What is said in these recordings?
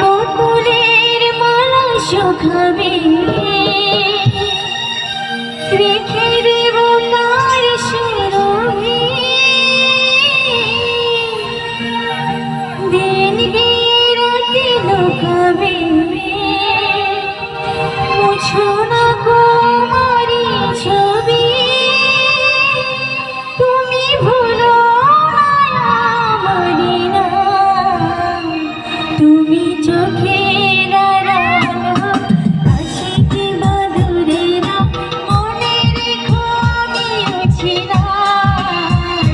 বকুলের মালা শুকাবে রেখে দেব তার সুরভি দিন রাতে লুকাবে মুছো না কুমারী ছবি তুমি ভুলো না আমারি নাম তুমি চোখের আড়াল আশিকি মধুরেরা মনে রেখো আমিও ছিলাম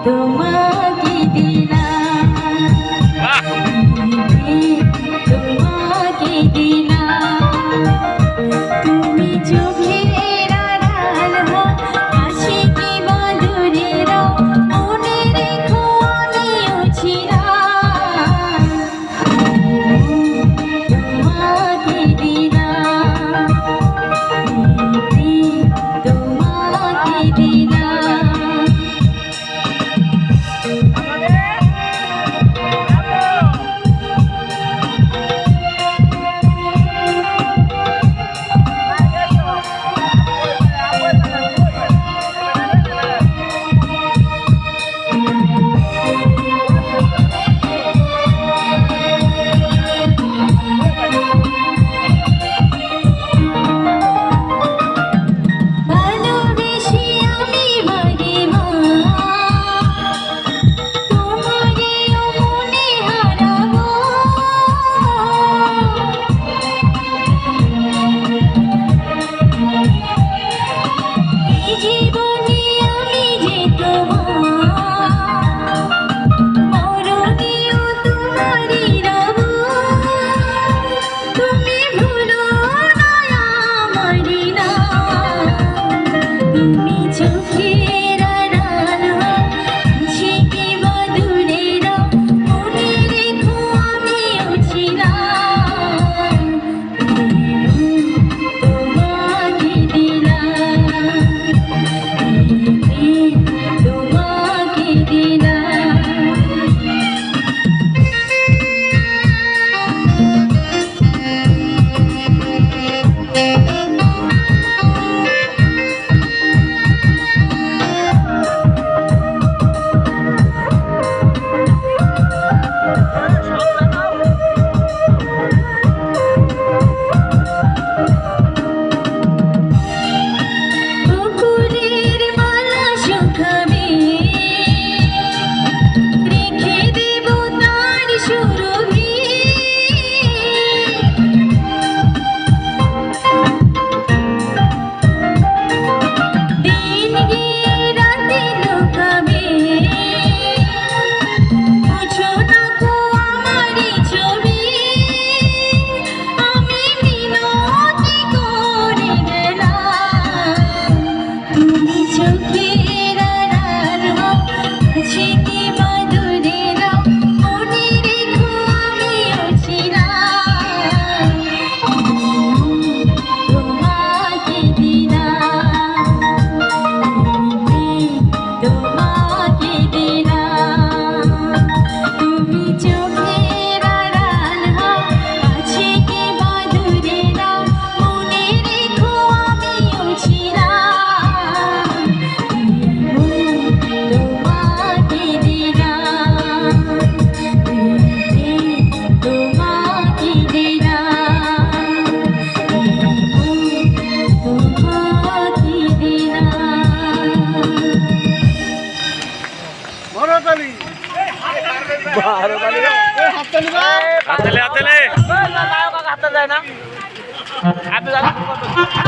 তোমাকে দিলাম তোমাকে দিলাম তুমি চোখের আড়াল আশিকি মধুরেরা মনে রেখো আমিও ছিলাম তোমাকে দিলাম তোমাকে দিলাম ভালোবেসে আমি ভাগিমা তোমারেও মনে হারাবো এই জীবনে আমি যে তোমার মরণেও তোমারই রব তুমি ভুলো না আমারি নাম তুমি চোখের আড়াল আশিকি মধুরেরা মনে রেখো আমিও ছিলাম তোমাকে দিলাম তোমাকে দিলাম বকুলের মালা শুকাবে রেখে দেব তার সুরভি দিন গিয়ে রাতে লুকাবে মুছো না কো আমারি ছবি আমি মিনতি করে গেলাম তুমি চোখের আড়াল আশিকি মধুরেরা মনে রেখো আমিও ছিলাম তোমাকে দিলাম তোমাকে দিলাম তুমি চোখের আড়াল আশিকি মধুরেরা মনে রেখো আমিও ছিলাম তোমাকে দিলাম তোমাকে দিলাম হাততালি হাততালি হাততালি যায় না আপনি জানেন